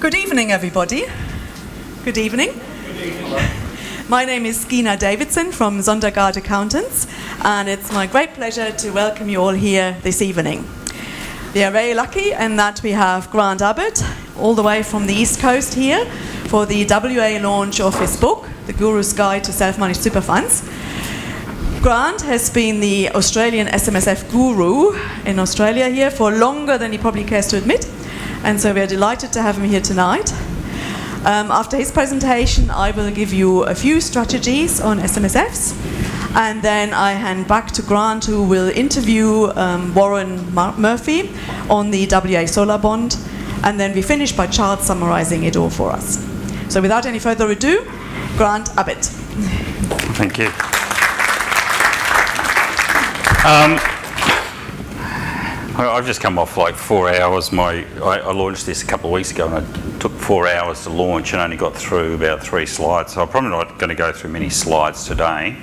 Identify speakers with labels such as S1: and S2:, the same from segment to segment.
S1: Good evening, everybody. Good evening. My name is Gina Davidson from Zondergaard Accountants, and it's my great pleasure to welcome you all here this evening. We are very lucky in that we have Grant Abbott, all the way from the East Coast here, for the WA launch of his book, The Guru's Guide to Self-Managed Super Funds. Grant has been the Australian SMSF guru in Australia here for longer than he probably cares to admit, and so we are delighted to have him here tonight. After his presentation, I will give you a few strategies on SMSFs, and then I hand back to Grant, who will interview Warren Murphy on the WA solar bond, and then we finish by chart summarizing it all for us. So without any further ado, Grant Abbott.
S2: Thank you. I've just come off like 4 hours. I launched this a couple of weeks ago, and it took 4 hours to launch and only got through about 3 slides. So I'm probably not going to go through many slides today.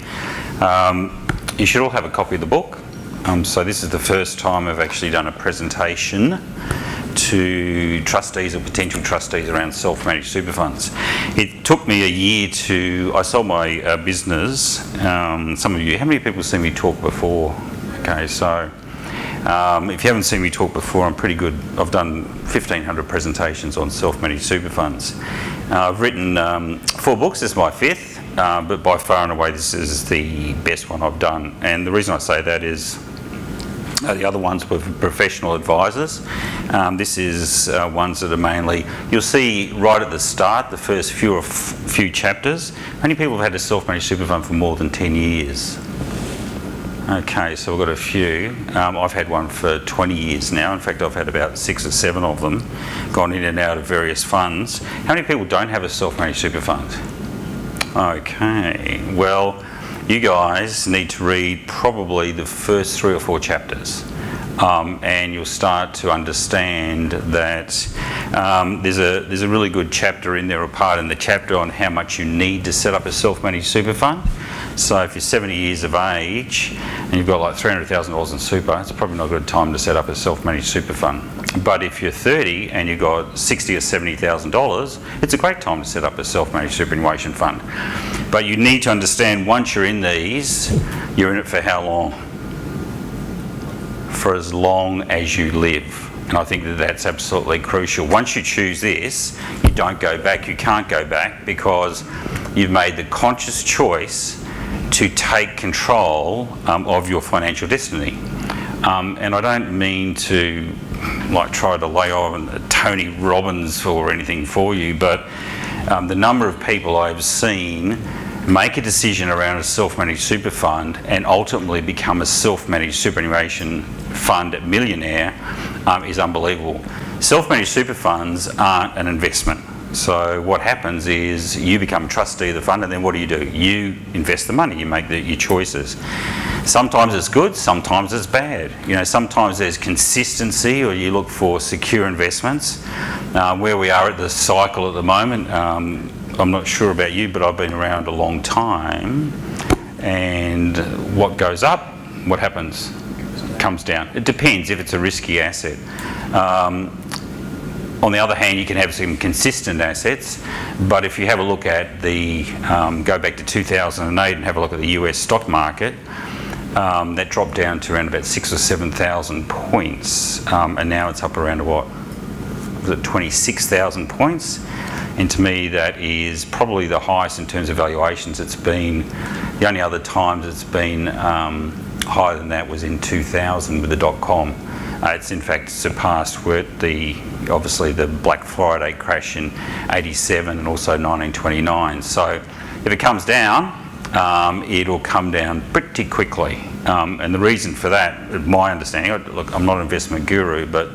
S2: You should all have a copy of the book. So this is the first time I've actually done a presentation to trustees or potential trustees around self-managed super funds. It took me a year I sold my business. Some of you, how many people have seen me talk before? Okay, so if you haven't seen me talk before, I'm pretty good. I've done 1,500 presentations on self-managed super funds. I've written 4 books. This is my 5th, but by far and away this is the best one I've done. And the reason I say that is the other ones were professional advisors. This is ones that are mainly, you'll see right at the start, the first few chapters, how many people have had a self-managed super fund for more than 10 years? Okay, so we've got a few. I've had one for 20 years now. In fact, I've had about 6 or 7 of them, gone in and out of various funds. How many people don't have a self-managed super fund? Okay, well, you guys need to read probably the first 3 or 4 chapters. And you'll start to understand that there's a really good chapter in there, a part in the chapter on how much you need to set up a self-managed super fund. So if you're 70 years of age and you've got like $300,000 in super, it's probably not a good time to set up a self-managed super fund. But if you're 30 and you've got $60,000 or $70,000, it's a great time to set up a self-managed superannuation fund. But you need to understand, once you're in these, you're in it for how long? For as long as you live. And I think that that's absolutely crucial. Once you choose this, you don't go back. You can't go back, because you've made the conscious choice to take control of your financial destiny. And I don't mean to try to lay on Tony Robbins or anything for you, but the number of people I've seen make a decision around a self-managed super fund and ultimately become a self-managed superannuation fund millionaire is unbelievable. Self-managed super funds aren't an investment. So what happens is you become a trustee of the fund, and then what do? You invest the money, you make your choices. Sometimes it's good, sometimes it's bad. You know, sometimes there's consistency, or you look for secure investments. Where we are at the cycle at the moment, I'm not sure about you, but I've been around a long time, and what goes up, what happens? Comes down. It depends if it's a risky asset. On the other hand, you can have some consistent assets, but if you have a look at go back to 2008 and have a look at the US stock market, that dropped down to around about 6,000 or 7,000 points, and now it's up around what? Was it 26,000 points? And to me, that is probably the highest in terms of valuations it's been. The only other times it's been higher than that was in 2000 with the dot-com. It's in fact surpassed with obviously the Black Friday crash in 87 and also 1929. So if it comes down, it'll come down pretty quickly. And the reason for that, my understanding, look, I'm not an investment guru, but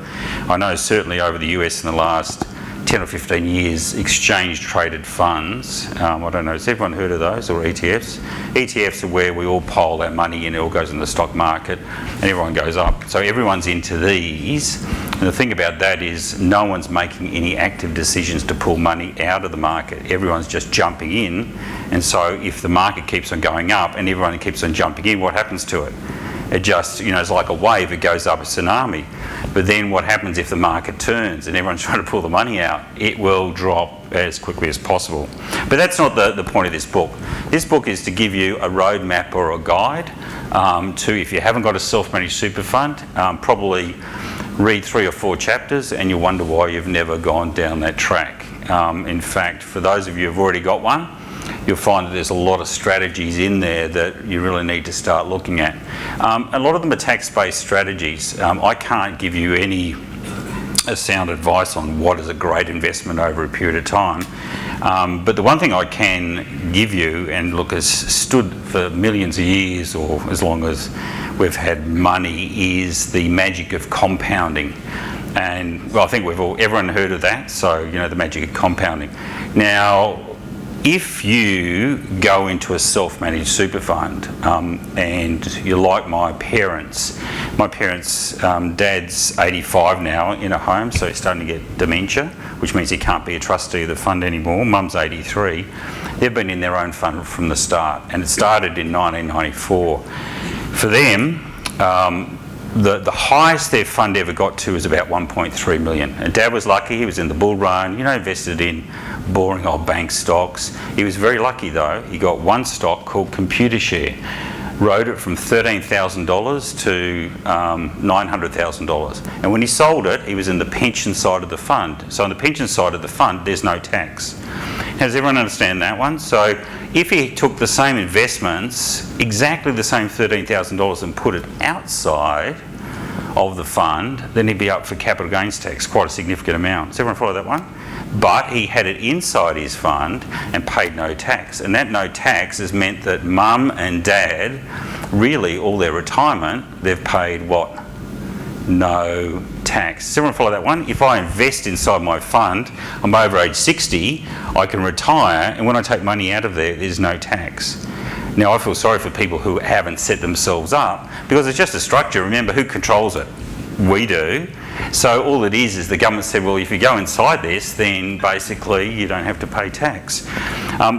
S2: I know certainly over the US in the last 10 or 15 years, exchange traded funds, I don't know, has everyone heard of those, or ETFs? ETFs are where we all pile our money in, it all goes in the stock market and everyone goes up. So everyone's into these, and the thing about that is no one's making any active decisions to pull money out of the market. Everyone's just jumping in, and so if the market keeps on going up and everyone keeps on jumping in, what happens to it? It just, it's like a wave, it goes up a tsunami. But then what happens if the market turns and everyone's trying to pull the money out? It will drop as quickly as possible. But that's not the point of this book. This book is to give you a roadmap or a guide to, if you haven't got a self-managed super fund, probably read 3 or 4 chapters and you'll wonder why you've never gone down that track. In fact, for those of you who've already got one, you'll find that there's a lot of strategies in there that you really need to start looking at. A lot of them are tax-based strategies. I can't give you any sound advice on what is a great investment over a period of time. But the one thing I can give you, and look, has stood for millions of years or as long as we've had money, is the magic of compounding. And well, I think everyone heard of that, so the magic of compounding. Now, if you go into a self-managed super fund and you're like my parents, Dad's 85 now in a home, so he's starting to get dementia, which means he can't be a trustee of the fund anymore. Mum's 83. They've been in their own fund from the start, and it started in 1994. For them, the highest their fund ever got to was about 1.3 million. And Dad was lucky, he was in the bull run, invested in boring old bank stocks. He was very lucky though, he got one stock called Computershare, rode it from $13,000 to $900,000. And when he sold it, he was in the pension side of the fund. So on the pension side of the fund, there's no tax. Now, does everyone understand that one? So if he took the same investments, exactly the same $13,000 and put it outside of the fund, then he'd be up for capital gains tax, quite a significant amount. Does everyone follow that one? But he had it inside his fund and paid no tax. And that no tax has meant that Mum and Dad, really all their retirement, they've paid what? No tax. Does everyone follow that one? If I invest inside my fund, I'm over age 60, I can retire, and when I take money out of there, there's no tax. Now, I feel sorry for people who haven't set themselves up, because it's just a structure. Remember, who controls it? We do. So all it is the government said, well, if you go inside this, then basically you don't have to pay tax.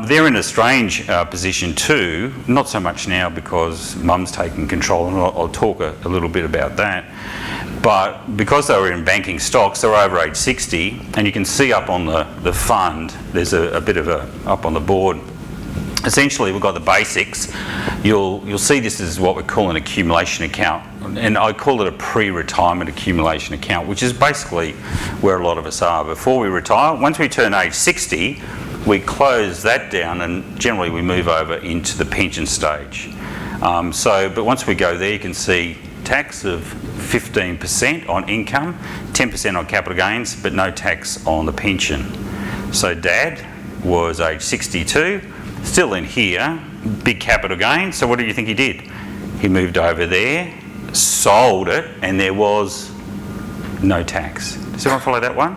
S2: They're in a strange position too, not so much now because Mum's taking control, and I'll talk a little bit about that. But because they were in banking stocks, they were over age 60, and you can see up on the fund, there's a bit of up on the board. Essentially, we've got the basics. You'll see this is what we call an accumulation account, and I call it a pre-retirement accumulation account, which is basically where a lot of us are before we retire. Once we turn age 60, we close that down, and generally we move over into the pension stage. But once we go there, you can see tax of 15% on income, 10% on capital gains, but no tax on the pension. So Dad was age 62. Still in here, big capital gain. So what do you think he did? He moved over there, sold it, and there was no tax. Does everyone follow that one?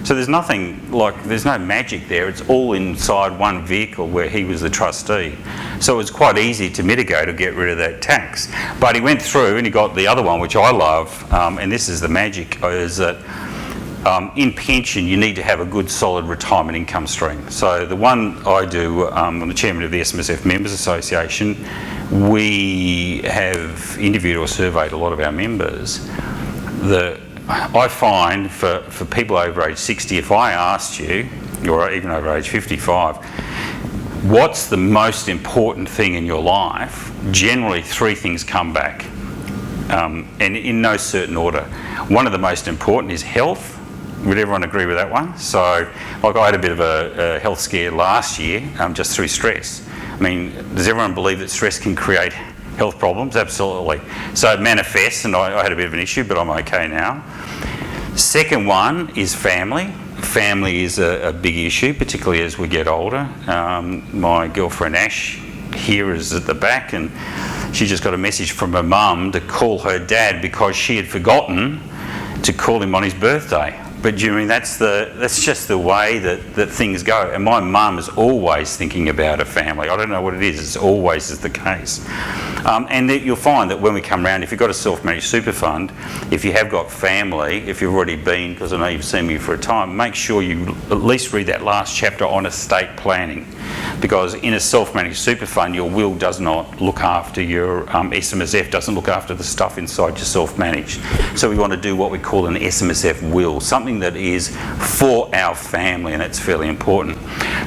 S2: So there's no magic there. It's all inside one vehicle where he was the trustee. So it was quite easy to mitigate or get rid of that tax. But he went through and he got the other one, which I love, and this is the magic, is that in pension, you need to have a good, solid retirement income stream. So the one I do, I'm the chairman of the SMSF Members Association. We have interviewed or surveyed a lot of our members. I find for people over age 60, if I asked you, or even over age 55, what's the most important thing in your life, generally 3 things come back, and in no certain order. One of the most important is health. Would everyone agree with that one? So, like, I had a bit of a health scare last year, just through stress. I mean, does everyone believe that stress can create health problems? Absolutely. So it manifests, and I had a bit of an issue, but I'm okay now. Second one is family. Family is a big issue, particularly as we get older. My girlfriend Ash here is at the back, and she just got a message from her mum to call her dad because she had forgotten to call him on his birthday. But that's just the way that things go. And my mum is always thinking about her family. I don't know what it is, it's always is the case. And you'll find that when we come round, if you've got a self-managed super fund, if you have got family, if you've already because I know you've seen me for a time, make sure you at least read that last chapter on estate planning. because in a self-managed super fund, your will does not look after your SMSF, doesn't look after the stuff inside your self-managed. So we want to do what we call an SMSF will, something that is for our family, and that's fairly important.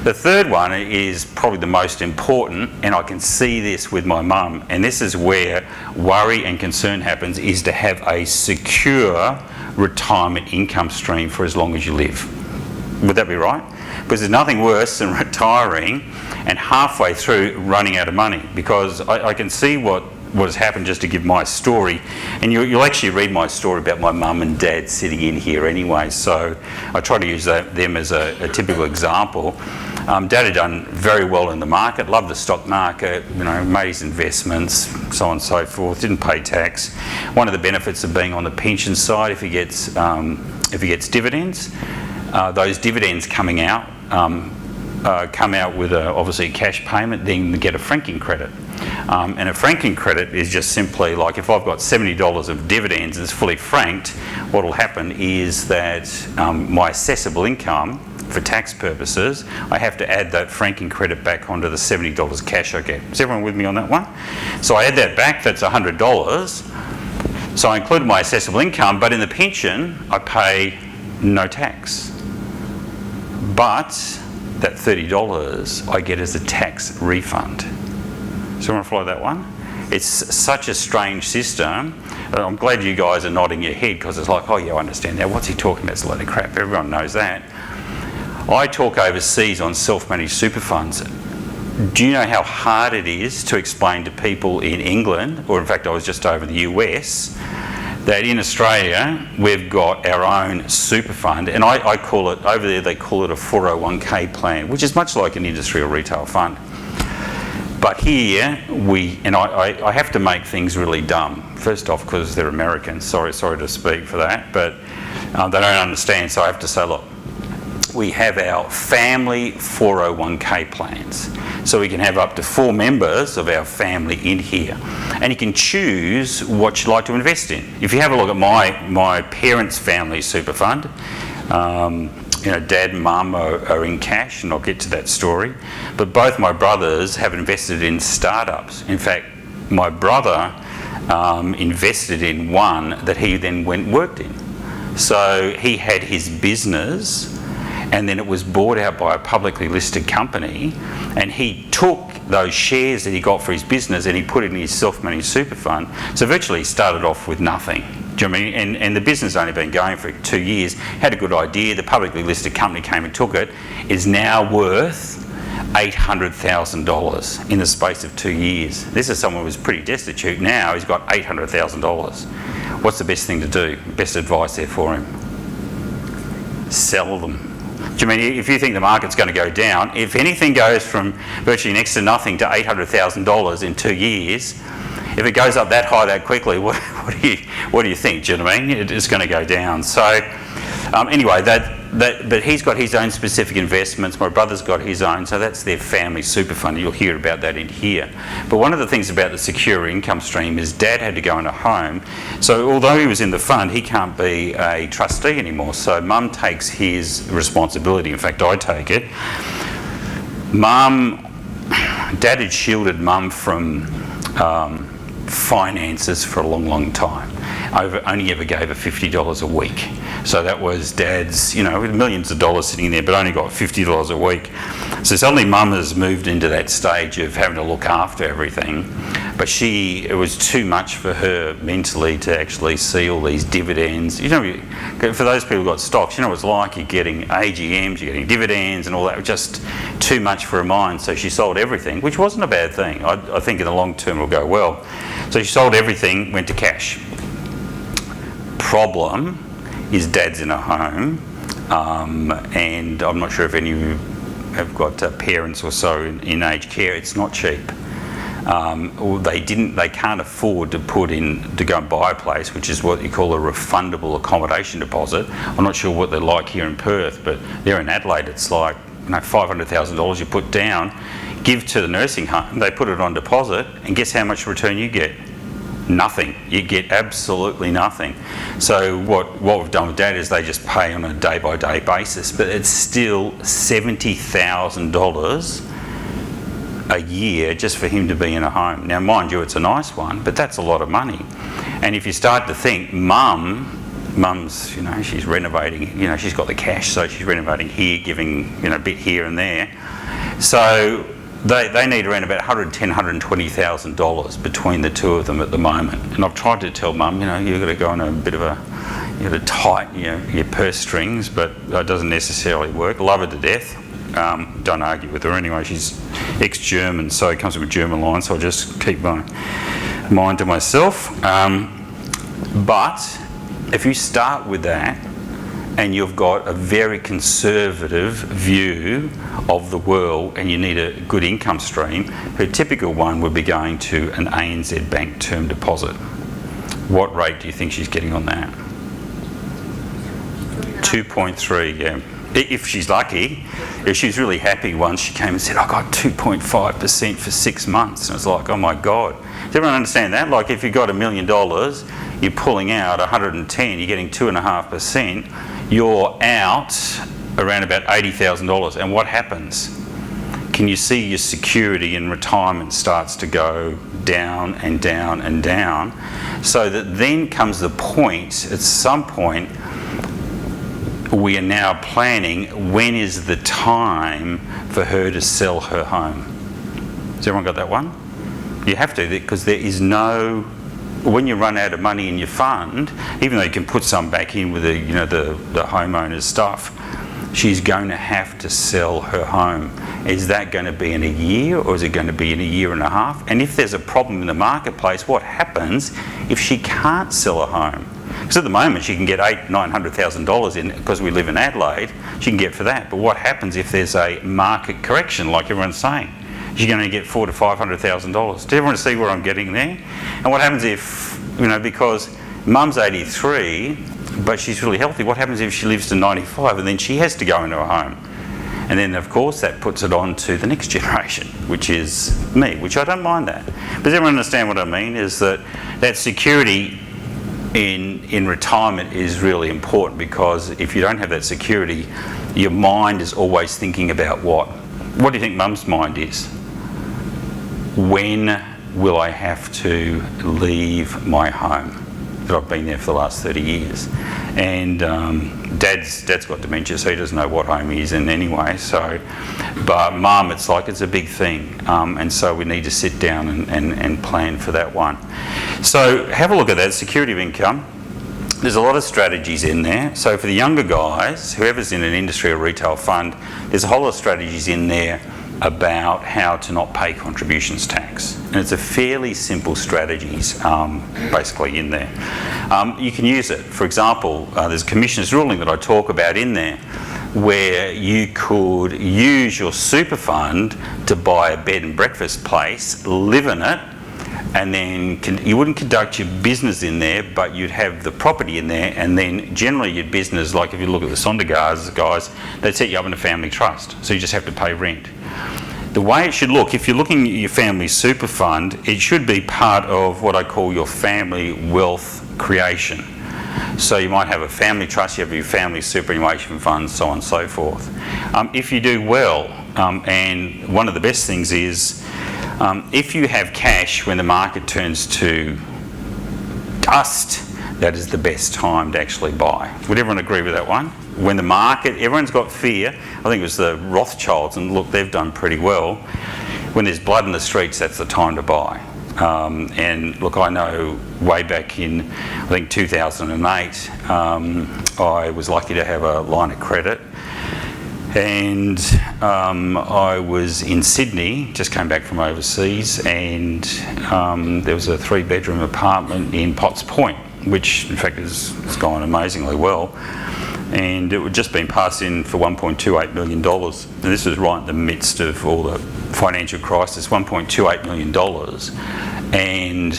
S2: The third one is probably the most important, and I can see this with my mum, and this is where worry and concern happens, is to have a secure retirement income stream for as long as you live. Would that be right? Because there's nothing worse than retiring and halfway through running out of money, because I can see what has happened, just to give my story, and you'll actually read my story about my mum and dad sitting in here anyway, so I try to use them as a typical example. Dad had done very well in the market, loved the stock market, made his investments, so on and so forth, didn't pay tax. One of the benefits of being on the pension side, if he gets dividends, those dividends coming out come out with obviously a cash payment, then get a franking credit. And a franking credit is just simply like, if I've got $70 of dividends and it's fully franked, what will happen is that my assessable income, for tax purposes, I have to add that franking credit back onto the $70 cash I get. Is everyone with me on that one? So I add that back, that's $100. So I included my assessable income, but in the pension, I pay no tax. But that $30 I get as a tax refund. So you want to follow that one? It's such a strange system. I'm glad you guys are nodding your head, because it's like, oh yeah, I understand now. What's he talking about? It's a load of crap. Everyone knows that. I talk overseas on self-managed super funds. Do you know how hard it is to explain to people in England, or in fact I was just over the US, that in Australia we've got our own super fund, and I call it, over there they call it a 401k plan, which is much like an industry or retail fund. But here I have to make things really dumb. First off, because they're Americans, sorry to speak for that, but they don't understand, so I have to say, look, we have our family 401k plans. So we can have up to 4 members of our family in here. And you can choose what you'd like to invest in. If you have a look at my parents' family super fund, Dad and Mum are in cash, and I'll get to that story. But both my brothers have invested in startups. In fact, my brother invested in one that he then worked in. So he had his business, and then it was bought out by a publicly listed company, and he took those shares that he got for his business and he put it in his self-managed super fund. So virtually he started off with nothing. Do you know what I mean? And the business only been going for 2 years, had a good idea, the publicly listed company came and took it, is now worth $800,000 in the space of 2 years. This is someone who was pretty destitute. Now he's got $800,000. What's the best thing to do? Best advice there for him? Sell them. Do you mean, if you think the market's going to go down, if anything goes from virtually next to nothing to $800,000 in 2 years, if it goes up that high that quickly, what do you think? Do you know what I mean? It's going to go down. So anyway, but he's got his own specific investments. My brother's got his own, so that's their family super fund. You'll hear about that in here. But one of the things about the secure income stream is Dad had to go in a home. So although he was in the fund, he can't be a trustee anymore. So Mum takes his responsibility. In fact, I take it. Dad had shielded Mum from finances for a long time. Only ever gave her $50 a week. So that was Dad's, with millions of dollars sitting there, but only got $50 a week. So suddenly Mum has moved into that stage of having to look after everything. But it was too much for her mentally to actually see all these dividends. For those people who've got stocks, what it's like, you're getting AGMs, you're getting dividends and all that, just too much for her mind. So she sold everything, which wasn't a bad thing. I think in the long term it'll go well. So she sold everything, went to cash. Problem is Dad's in a home, and I'm not sure if any of you have got parents or so in aged care. It's not cheap. They can't afford to go and buy a place, which is what you call a refundable accommodation deposit. I'm not sure what they're like here in Perth, but there in Adelaide it's like $500,000 you put down, give to the nursing home, they put it on deposit, and guess how much return you get? Nothing. You get absolutely nothing. So what we've done with Dad is they just pay on a day-by-day basis, but it's still $70,000 a year just for him to be in a home. Now, mind you, it's a nice one, but that's a lot of money. And if you start to think, mum's, she's renovating, she's got the cash, so she's renovating here, giving, a bit here and there. So they need around about $110,000, $120,000 between the two of them at the moment. And I've tried to tell mum, you've got to go on a bit of you've got to tighten your purse strings, but that doesn't necessarily work. Love her to death. Don't argue with her anyway. She's ex-German, so it comes from a German line, so I'll just keep my mind to myself. But if you start with that and you've got a very conservative view of the world and you need a good income stream, her typical one would be going to an ANZ Bank term deposit. What rate do you think she's getting on that? 2.3, yeah. If she's lucky. If she's really happy once, she came and said, I got 2.5% for 6 months. And it's like, oh my God. Does everyone understand that? Like if you've got $1 million, you're pulling out 110, you're getting 2.5%, you're out around about $80,000. And what happens? Can you see your security in retirement starts to go down and down and down? So that then comes the point, at some point, we are now planning when is the time for her to sell her home. Has everyone got that one? You have to, because there is no, when you run out of money in your fund, even though you can put some back in with the homeowner's stuff, she's going to have to sell her home. Is that going to be in a year, or is it going to be in a year and a half? And if there's a problem in the marketplace, what happens if she can't sell a home? Because at the moment she can get $900,000 in, because we live in Adelaide, she can get for that. But what happens if there's a market correction, like everyone's saying? She's going to get $400,000 to $500,000. Does everyone see where I'm getting there? And what happens if, because mum's 83, but she's really healthy, what happens if she lives to 95 and then she has to go into a home? And then, of course, that puts it on to the next generation, which is me, which I don't mind that. But does everyone understand what I mean? Is that security in retirement is really important, because if you don't have that security, your mind is always thinking about what? What do you think mum's mind is? When will I have to leave my home that I've been there for the last 30 years? And dad's got dementia, so he doesn't know what home he's in anyway. So, but mum, it's a big thing, and so we need to sit down and plan for that one. So have a look at that, security of income. There's a lot of strategies in there. So for the younger guys, whoever's in an industry or retail fund, there's a whole lot of strategies in there about how to not pay contributions tax. And it's a fairly simple strategies basically in there. You can use it. For example, there's a commissioner's ruling that I talk about in there, where you could use your super fund to buy a bed and breakfast place, live in it, and then you wouldn't conduct your business in there, but you'd have the property in there, and then generally your business, like if you look at the Sondergaards guys, they'd set you up in a family trust, so you just have to pay rent. The way it should look, if you're looking at your family super fund, it should be part of what I call your family wealth creation. So you might have a family trust, you have your family superannuation fund, so on and so forth. If you do well, and one of the best things is, if you have cash when the market turns to dust, that is the best time to actually buy. Would everyone agree with that one? When the market, everyone's got fear. I think it was the Rothschilds, and look, they've done pretty well. When there's blood in the streets, that's the time to buy. And look, I know way back in, I think 2008, I was lucky to have a line of credit. And I was in Sydney, just came back from overseas, and there was a 3-bedroom apartment in Potts Point, which in fact has gone amazingly well. And it had just been passed in for $1.28 million. And this was right in the midst of all the financial crisis, $1.28 million. And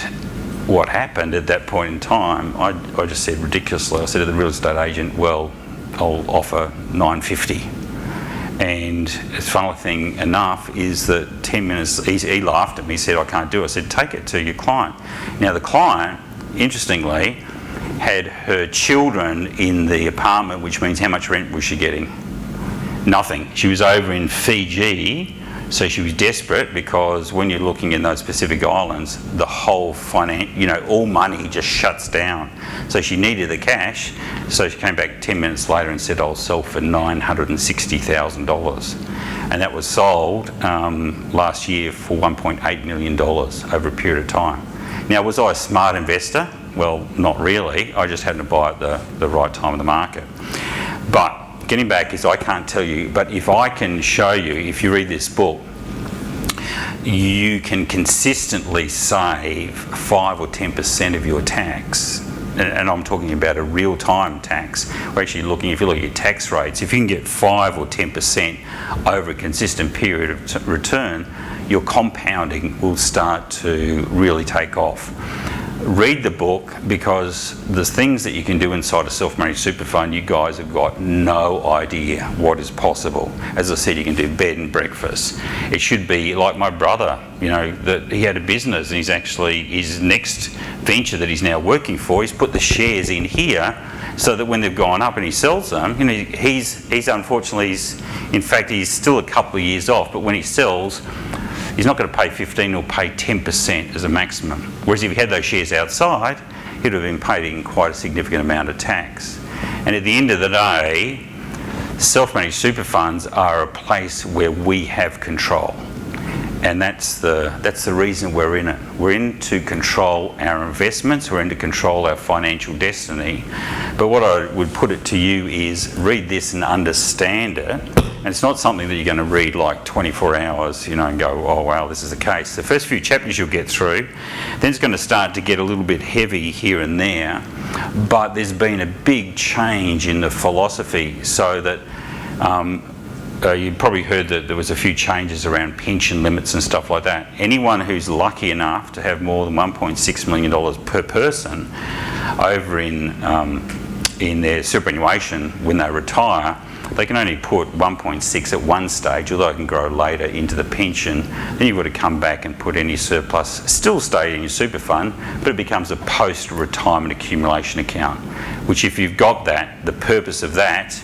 S2: what happened at that point in time, I just said ridiculously, I said to the real estate agent, well, I'll offer $950. And the funny thing enough is that 10 minutes, he laughed at me, said, I can't do it. I said, take it to your client. Now the client, interestingly, had her children in the apartment, which means how much rent was she getting? Nothing. She was over in Fiji So she was desperate because when you're looking in those Pacific Islands, the whole all money just shuts down. So she needed the cash. So she came back 10 minutes later and said, I'll sell for $960,000. And that was sold last year for $1.8 million over a period of time. Now, was I a smart investor? Well, not really. I just happened to buy at the right time of the market. But getting back is I can't tell you, but if I can show you, if you read this book, you can consistently save 5 or 10% of your tax. And I'm talking about a real-time tax. We're actually looking, if you look at your tax rates, if you can get 5 or 10% over a consistent period of return, your compounding will start to really take off. Read the book, because the things that you can do inside a self-managed super fund, you guys have got no idea what is possible. As I said, you can do bed and breakfast. It should be like my brother, that he had a business, and he's actually, his next venture that he's now working for, he's put the shares in here so that when they've gone up and he sells them, he's unfortunately, in fact, he's still a couple of years off, but when he sells, he's not going to pay 15, he'll pay 10% as a maximum. Whereas if he had those shares outside, he'd have been paying quite a significant amount of tax. And at the end of the day, self-managed super funds are a place where we have control. And that's the reason we're in it. We're in to control our investments, we're in to control our financial destiny. But what I would put it to you is read this and understand it. And it's not something that you're going to read like 24 hours, and go, oh wow, this is the case. The first few chapters you'll get through, then it's going to start to get a little bit heavy here and there. But there's been a big change in the philosophy, so that you probably heard that there was a few changes around pension limits and stuff like that. Anyone who's lucky enough to have more than $1.6 million per person over in their superannuation when they retire, they can only put 1.6 at one stage, although it can grow later into the pension. Then you've got to come back and put any surplus, still stay in your super fund, but it becomes a post-retirement accumulation account, which if you've got that, the purpose of that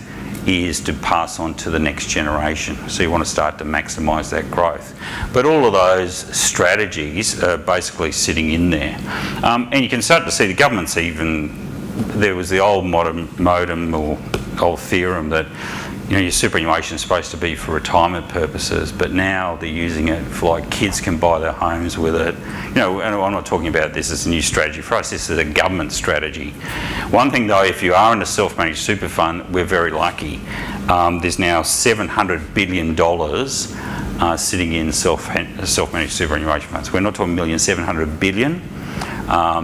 S2: is to pass on to the next generation. So you want to start to maximise that growth. But all of those strategies are basically sitting in there. And you can start to see the government's there was the old modem or old theorem that your superannuation is supposed to be for retirement purposes, but now they're using it for kids can buy their homes with it. And I'm not talking about this as a new strategy. For us, this is a government strategy. One thing though, if you are in a self-managed super fund, we're very lucky. There's now $700 billion sitting in self-managed superannuation funds. We're not talking millions, 700 billion.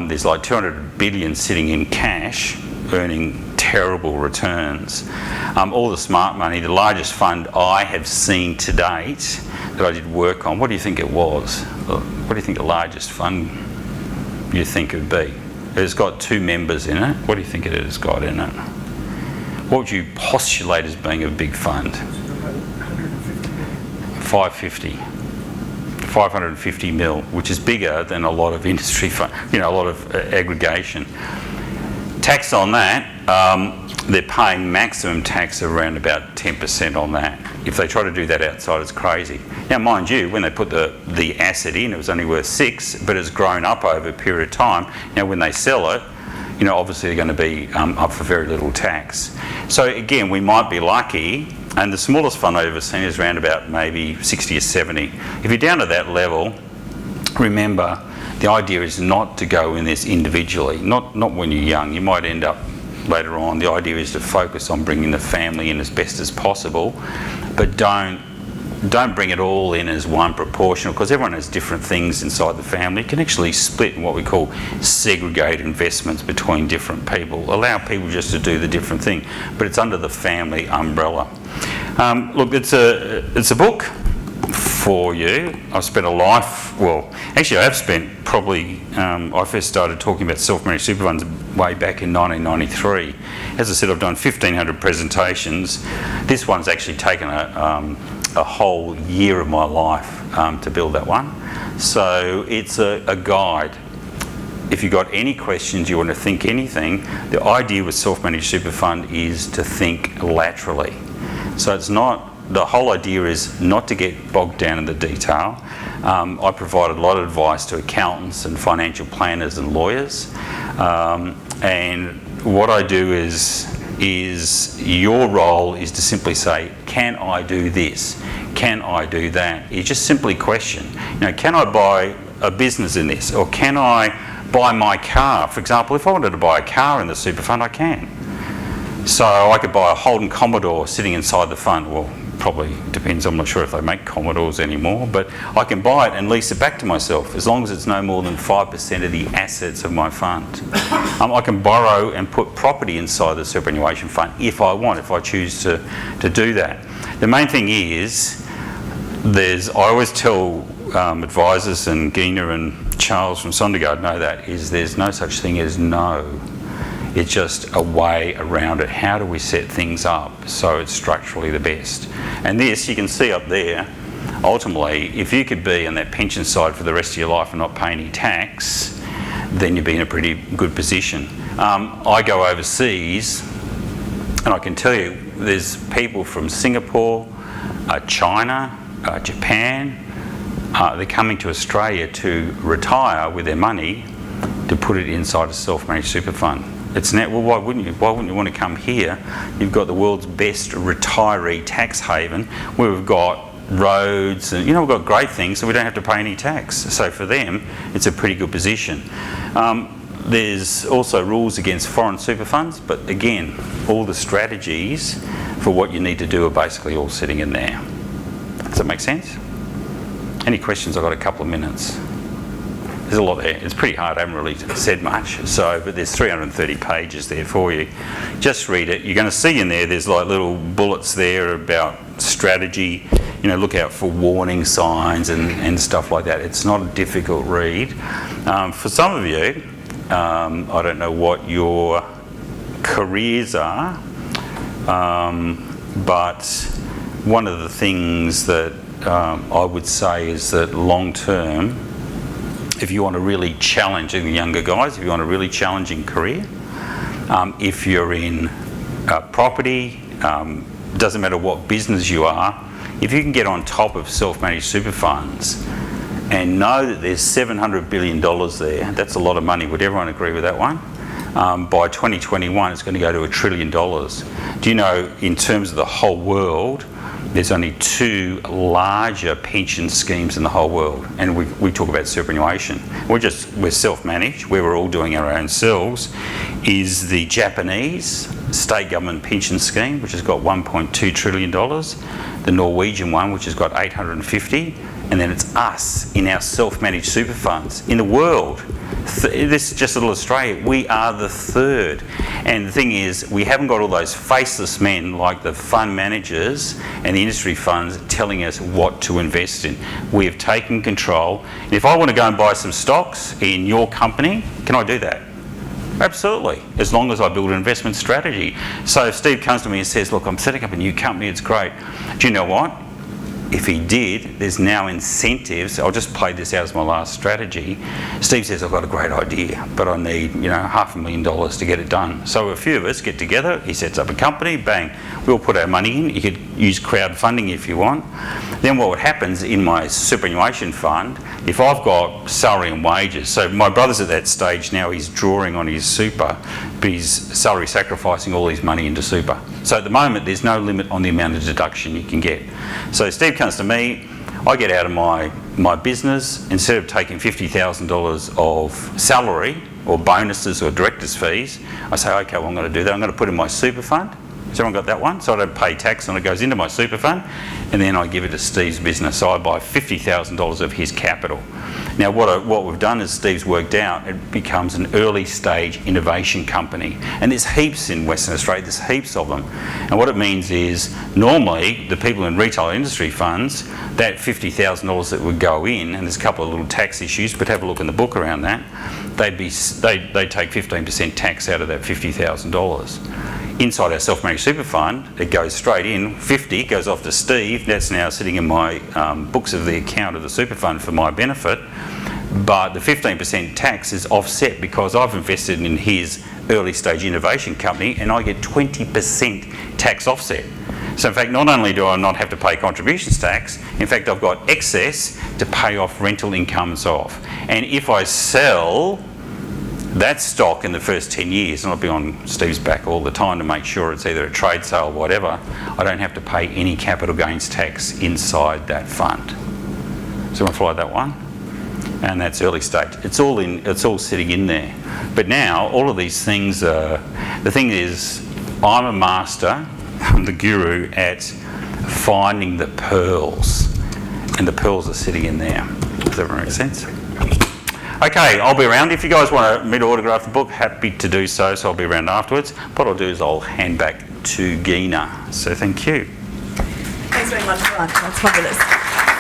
S2: There's like 200 billion sitting in cash, earning terrible returns. All the smart money, the largest fund I have seen to date that I did work on, what do you think it was? What do you think the largest fund you think it would be? It's got 2 members in it. What do you think it has got in it? What would you postulate as being a big fund? 550 mil, which is bigger than a lot of industry fund, a lot of aggregation. Tax on that, they're paying maximum tax around about 10% on that. If they try to do that outside, it's crazy. Now, mind you, when they put the asset in, it was only worth 6, but it's grown up over a period of time. Now, when they sell it, obviously they're going to be up for very little tax. So again, we might be lucky, and the smallest fund I've ever seen is around about maybe 60 or 70. If you're down to that level, remember, the idea is not to go in this individually, not when you're young. You might end up later on. The idea is to focus on bringing the family in as best as possible, but don't bring it all in as one proportional, because everyone has different things inside the family. You can actually split in what we call segregated investments between different people. Allow people just to do the different thing, but it's under the family umbrella. Look, it's a book for you. I've spent I have spent probably, I first started talking about self-managed super funds way back in 1993. As I said, I've done 1,500 presentations. This one's actually taken a whole year of my life to build that one. So it's a guide. If you've got any questions, you want to think anything, the idea with self-managed super fund is to think laterally. So it's not the whole idea is not to get bogged down in the detail. I provide a lot of advice to accountants and financial planners and lawyers. And what I do is your role is to simply say, can I do this? Can I do that? You just simply question, can I buy a business in this? Or can I buy my car? For example, if I wanted to buy a car in the super fund, I can. So I could buy a Holden Commodore sitting inside the fund. Well, probably depends, I'm not sure if they make Commodores anymore, but I can buy it and lease it back to myself as long as it's no more than 5% of the assets of my fund. I can borrow and put property inside the superannuation fund if I choose to do that. The main thing is, I always tell advisors, and Gina and Charles from Sondergaard know that, is there's no such thing as no. It's just a way around it. How do we set things up so it's structurally the best? And this, you can see up there, ultimately, if you could be on that pension side for the rest of your life and not pay any tax, then you'd be in a pretty good position. I go overseas, and I can tell you, there's people from Singapore, China, Japan, they're coming to Australia to retire with their money to put it inside a self-managed super fund. Well, why wouldn't you? Why wouldn't you want to come here? You've got the world's best retiree tax haven, where we've got roads and we've got great things, so we don't have to pay any tax. So for them, it's a pretty good position. There's also rules against foreign super funds, but again, all the strategies for what you need to do are basically all sitting in there. Does that make sense? Any questions? I've got a couple of minutes. There's a lot there. It's pretty hard. I haven't really said much. But there's 330 pages there for you. Just read it. You're going to see in there's like little bullets there about strategy. Look out for warning signs and stuff like that. It's not a difficult read. For some of you, I don't know what your careers are, but one of the things that I would say is that long term, if you want a really challenging, the younger guys, if you want a really challenging career, if you're in property, doesn't matter what business you are, if you can get on top of self-managed super funds and know that there's $700 billion there, that's a lot of money. Would everyone agree with that one? By 2021, it's going to go to $1 trillion. Do you know, in terms of the whole world, there's only 2 larger pension schemes in the whole world, and we talk about superannuation. We're self-managed, where we're all doing our own selves, is the Japanese state government pension scheme, which has got $1.2 trillion, the Norwegian one, which has got 850, and then it's us in our self-managed super funds in the world. This is just little Australia. We are the third. And the thing is, we haven't got all those faceless men like the fund managers and the industry funds telling us what to invest in. We have taken control. If I want to go and buy some stocks in your company, can I do that? Absolutely, as long as I build an investment strategy. So if Steve comes to me and says, look, I'm setting up a new company, it's great. Do you know what? If he did, there's now incentives. I'll just play this out as my last strategy. Steve says, I've got a great idea, but I need, $500,000 to get it done. So a few of us get together, he sets up a company, bang, we'll put our money in. You could use crowdfunding if you want. Then what happens in my superannuation fund, if I've got salary and wages, so my brother's at that stage now, he's drawing on his super, but he's salary sacrificing all his money into super. So at the moment, there's no limit on the amount of deduction you can get. So Steve comes to me, I get out of my business, instead of taking $50,000 of salary or bonuses or director's fees, I say, okay, well, I'm going to do that. I'm going to put in my super fund. Has everyone got that one? So I don't pay tax and it goes into my super fund, and then I give it to Steve's business. So I buy $50,000 of his capital. Now what we've done is Steve's worked out, it becomes an early stage innovation company. And there's heaps in Western Australia, there's heaps of them. And what it means is, normally the people in retail industry funds, that $50,000 that would go in, and there's a couple of little tax issues, but have a look in the book around that, they'd take 15% tax out of that $50,000. Inside our self-managed super fund, it goes straight in, 50 goes off to Steve, that's now sitting in my books of the account of the super fund for my benefit, but the 15% tax is offset because I've invested in his early stage innovation company and I get 20% tax offset. So in fact, not only do I not have to pay contributions tax, in fact I've got excess to pay off rental incomes off. And if I sell that stock in the first 10 years, and I'll be on Steve's back all the time to make sure it's either a trade sale or whatever, I don't have to pay any capital gains tax inside that fund. So I follow that one? And that's early stage. It's all sitting in there. But now all of these things are, the thing is, I'm a master, I'm the guru at finding the pearls, and the pearls are sitting in there. Does that make sense? Okay, I'll be around. If you guys want me to autograph the book, happy to do so, so I'll be around afterwards. What I'll do is I'll hand back to Gina. So thank you.
S1: Thanks very much, Grant. That's fabulous.